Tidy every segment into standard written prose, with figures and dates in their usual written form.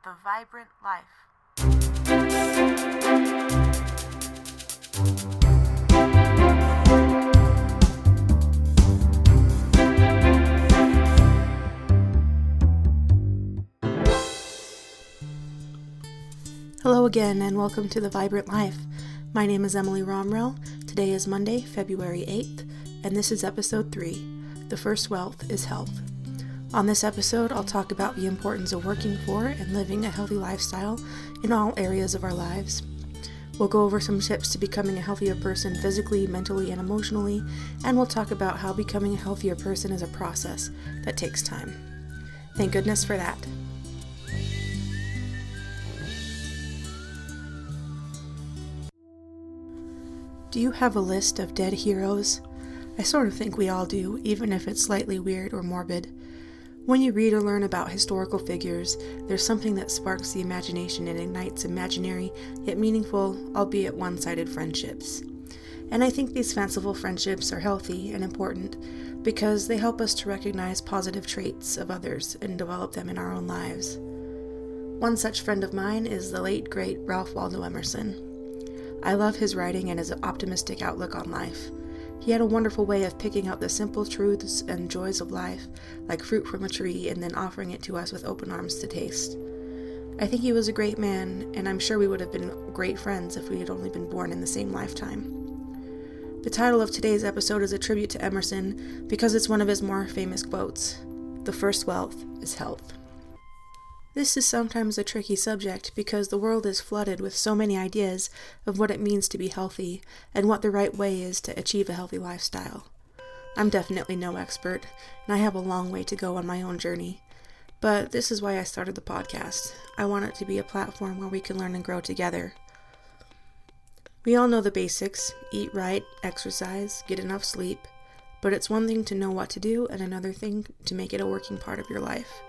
The Vibrant Life. Hello again, and welcome to The Vibrant Life. My name is Emily Romrell. Today is Monday, February 8th, and this is episode 3, The First Wealth is Health. On this episode, I'll talk about the importance of working for and living a healthy lifestyle in all areas of our lives. We'll go over some tips to becoming a healthier person physically, mentally, and emotionally, and we'll talk about how becoming a healthier person is a process that takes time. Thank goodness for that. Do you have a list of dead heroes? I sort of think we all do, even if it's slightly weird or morbid. When you read or learn about historical figures, there's something that sparks the imagination and ignites imaginary, yet meaningful, albeit one-sided friendships. And I think these fanciful friendships are healthy and important because they help us to recognize positive traits of others and develop them in our own lives. One such friend of mine is the late, great Ralph Waldo Emerson. I love his writing and his optimistic outlook on life. He had a wonderful way of picking out the simple truths and joys of life, like fruit from a tree, and then offering it to us with open arms to taste. I think he was a great man, and I'm sure we would have been great friends if we had only been born in the same lifetime. The title of today's episode is a tribute to Emerson because it's one of his more famous quotes. The first wealth is health. This is sometimes a tricky subject because the world is flooded with so many ideas of what it means to be healthy and what the right way is to achieve a healthy lifestyle. I'm definitely no expert, and I have a long way to go on my own journey. But this is why I started the podcast. I want it to be a platform where we can learn and grow together. We all know the basics: eat right, exercise, get enough sleep. But it's one thing to know what to do and another thing to make it a working part of your life.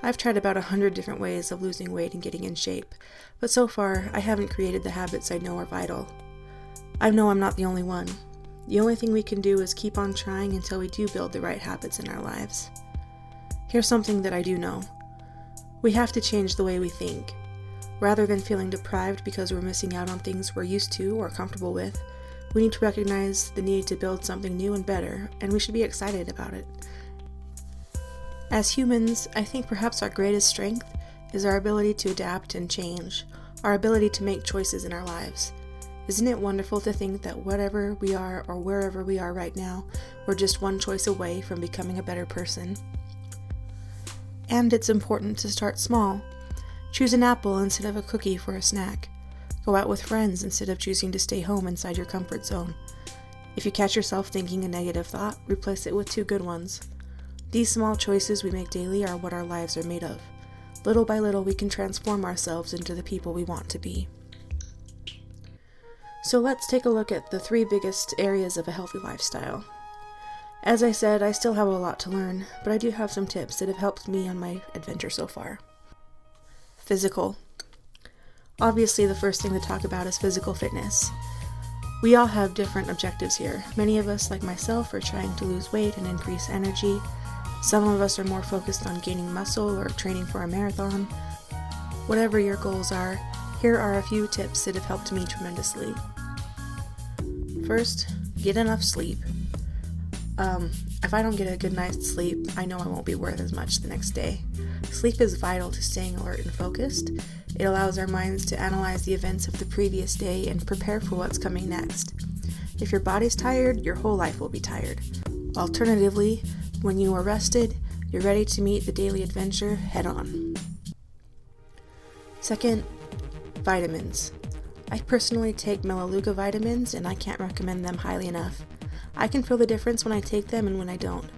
I've tried about 100 different ways of losing weight and getting in shape, but so far I haven't created the habits I know are vital. I know I'm not the only one. The only thing we can do is keep on trying until we do build the right habits in our lives. Here's something that I do know. We have to change the way we think. Rather than feeling deprived because we're missing out on things we're used to or comfortable with, we need to recognize the need to build something new and better, and we should be excited about it. As humans, I think perhaps our greatest strength is our ability to adapt and change, our ability to make choices in our lives. Isn't it wonderful to think that whatever we are or wherever we are right now, we're just one choice away from becoming a better person? And it's important to start small. Choose an apple instead of a cookie for a snack. Go out with friends instead of choosing to stay home inside your comfort zone. If you catch yourself thinking a negative thought, replace it with 2 good ones. These small choices we make daily are what our lives are made of. Little by little, we can transform ourselves into the people we want to be. So let's take a look at the 3 biggest areas of a healthy lifestyle. As I said, I still have a lot to learn, but I do have some tips that have helped me on my adventure so far. Physical. Obviously, the first thing to talk about is physical fitness. We all have different objectives here. Many of us, like myself, are trying to lose weight and increase energy. Some of us are more focused on gaining muscle or training for a marathon. Whatever your goals are, here are a few tips that have helped me tremendously. First, get enough sleep. If I don't get a good night's sleep, I know I won't be worth as much the next day. Sleep is vital to staying alert and focused. It allows our minds to analyze the events of the previous day and prepare for what's coming next. If your body's tired, your whole life will be tired. Alternatively, when you are rested, you're ready to meet the daily adventure head on. Second, vitamins. I personally take Melaleuca vitamins, and I can't recommend them highly enough. I can feel the difference when I take them and when I don't.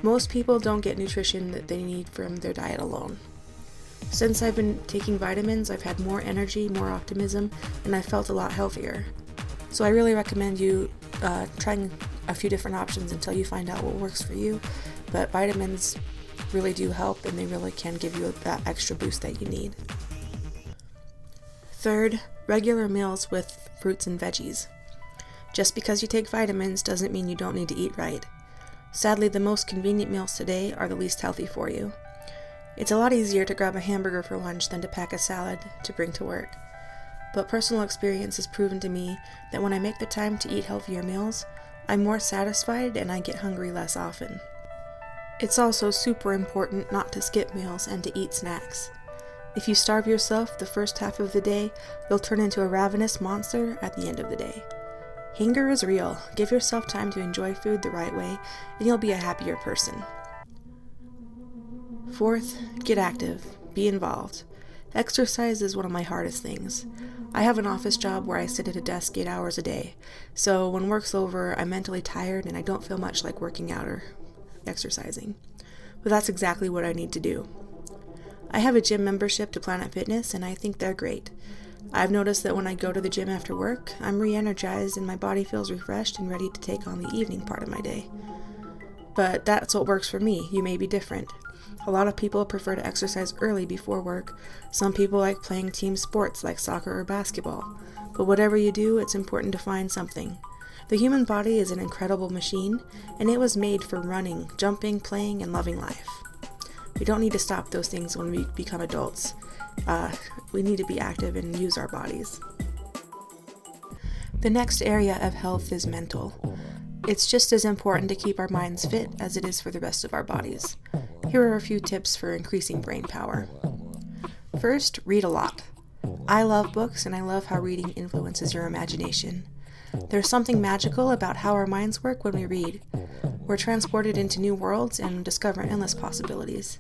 Most people don't get nutrition that they need from their diet alone. Since I've been taking vitamins, I've had more energy, more optimism, and I've felt a lot healthier. So I really recommend you trying a few different options until you find out what works for you. But vitamins really do help, and they really can give you that extra boost that you need. Third, regular meals with fruits and veggies. Just because you take vitamins doesn't mean you don't need to eat right. Sadly, the most convenient meals today are the least healthy for you. It's a lot easier to grab a hamburger for lunch than to pack a salad to bring to work. But personal experience has proven to me that when I make the time to eat healthier meals, I'm more satisfied and I get hungry less often. It's also super important not to skip meals and to eat snacks. If you starve yourself the first half of the day, you'll turn into a ravenous monster at the end of the day. Hunger is real. Give yourself time to enjoy food the right way, and you'll be a happier person. Fourth, get active. Be involved. Exercise is one of my hardest things. I have an office job where I sit at a desk 8 hours a day, so when work's over, I'm mentally tired and I don't feel much like working out or exercising. But that's exactly what I need to do. I have a gym membership to Planet Fitness, and I think they're great. I've noticed that when I go to the gym after work, I'm re-energized and my body feels refreshed and ready to take on the evening part of my day. But that's what works for me. You may be different. A lot of people prefer to exercise early before work. Some people like playing team sports like soccer or basketball. But whatever you do, it's important to find something. The human body is an incredible machine, and it was made for running, jumping, playing, and loving life. We don't need to stop those things when we become adults. We need to be active and use our bodies. The next area of health is mental. It's just as important to keep our minds fit as it is for the rest of our bodies. Here are a few tips for increasing brain power. First, read a lot. I love books, and I love how reading influences your imagination. There's something magical about how our minds work when we read. We're transported into new worlds and discover endless possibilities.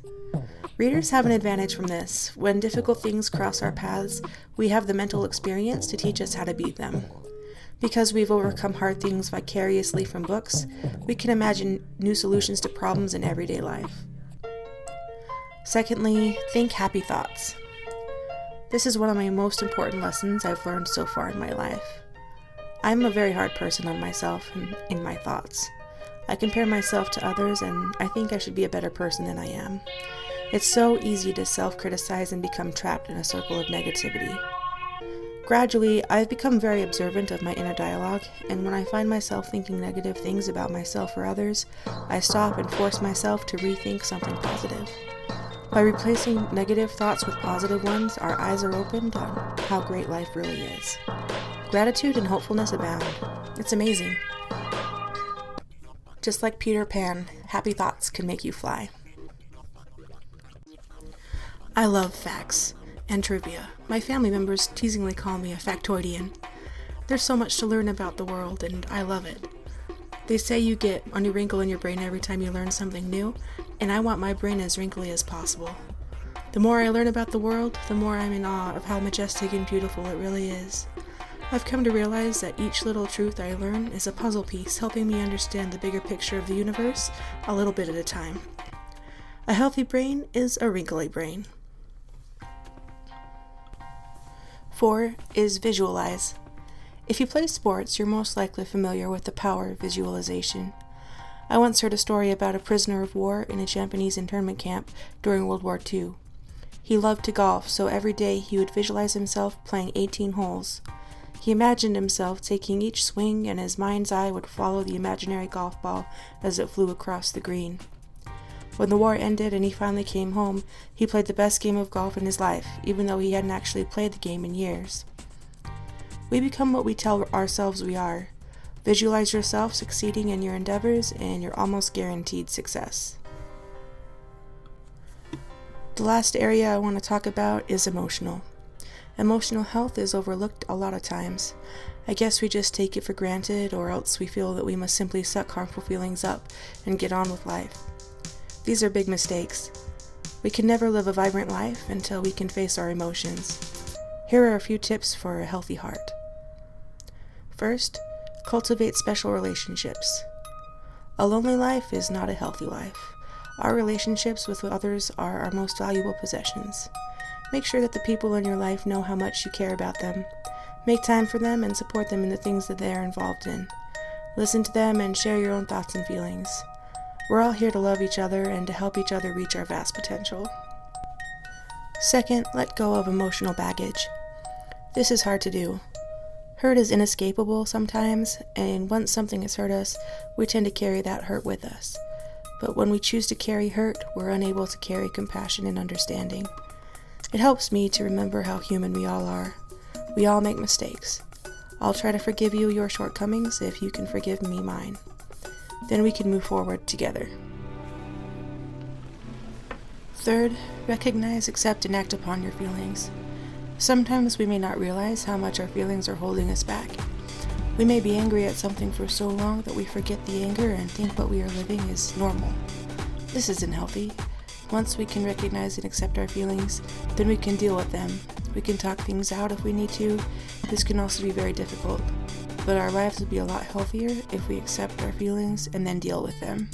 Readers have an advantage from this. When difficult things cross our paths, we have the mental experience to teach us how to beat them. Because we've overcome hard things vicariously from books, we can imagine new solutions to problems in everyday life. Secondly, think happy thoughts. This is one of my most important lessons I've learned so far in my life. I'm a very hard person on myself and in my thoughts. I compare myself to others, and I think I should be a better person than I am. It's so easy to self-criticize and become trapped in a circle of negativity. Gradually, I've become very observant of my inner dialogue, and when I find myself thinking negative things about myself or others, I stop and force myself to rethink something positive. By replacing negative thoughts with positive ones, our eyes are opened on how great life really is. Gratitude and hopefulness abound. It's amazing. Just like Peter Pan, happy thoughts can make you fly. I love facts and trivia. My family members teasingly call me a Factoid Ian. There's so much to learn about the world, and I love it. They say you get a new wrinkle in your brain every time you learn something new, and I want my brain as wrinkly as possible. The more I learn about the world, the more I'm in awe of how majestic and beautiful it really is. I've come to realize that each little truth I learn is a puzzle piece helping me understand the bigger picture of the universe a little bit at a time. A healthy brain is a wrinkly brain. 4 is visualize. If you play sports, you're most likely familiar with the power of visualization. I once heard a story about a prisoner of war in a Japanese internment camp during World War II. He loved to golf, so every day he would visualize himself playing 18 holes. He imagined himself taking each swing, and his mind's eye would follow the imaginary golf ball as it flew across the green. When the war ended and he finally came home, he played the best game of golf in his life, even though he hadn't actually played the game in years. We become what we tell ourselves we are. Visualize yourself succeeding in your endeavors, and you're almost guaranteed success. The last area I want to talk about is emotional. Emotional health is overlooked a lot of times. I guess we just take it for granted, or else we feel that we must simply suck harmful feelings up and get on with life. These are big mistakes. We can never live a vibrant life until we can face our emotions. Here are a few tips for a healthy heart. First, cultivate special relationships. A lonely life is not a healthy life. Our relationships with others are our most valuable possessions. Make sure that the people in your life know how much you care about them. Make time for them and support them in the things that they are involved in. Listen to them and share your own thoughts and feelings. We're all here to love each other and to help each other reach our vast potential. Second, let go of emotional baggage. This is hard to do. Hurt is inescapable sometimes, and once something has hurt us, we tend to carry that hurt with us. But when we choose to carry hurt, we're unable to carry compassion and understanding. It helps me to remember how human we all are. We all make mistakes. I'll try to forgive you your shortcomings if you can forgive me mine. Then we can move forward together. Third, recognize, accept, and act upon your feelings. Sometimes we may not realize how much our feelings are holding us back. We may be angry at something for so long that we forget the anger and think what we are living is normal. This isn't healthy. Once we can recognize and accept our feelings, then we can deal with them. We can talk things out if we need to. This can also be very difficult, but our lives would be a lot healthier if we accept our feelings and then deal with them.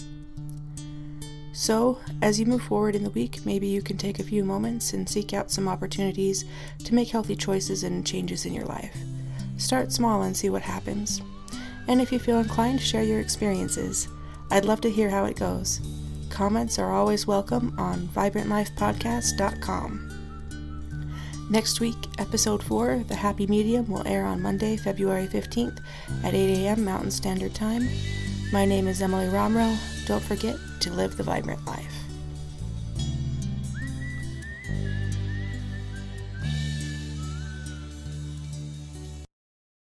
So, as you move forward in the week, maybe you can take a few moments and seek out some opportunities to make healthy choices and changes in your life. Start small and see what happens. And if you feel inclined, share your experiences. I'd love to hear how it goes. Comments are always welcome on vibrantlifepodcast.com. Next week, episode 4, The Happy Medium, will air on Monday, February 15th at 8 a.m. Mountain Standard Time. My name is Emily Romrell. Don't forget to live the vibrant life.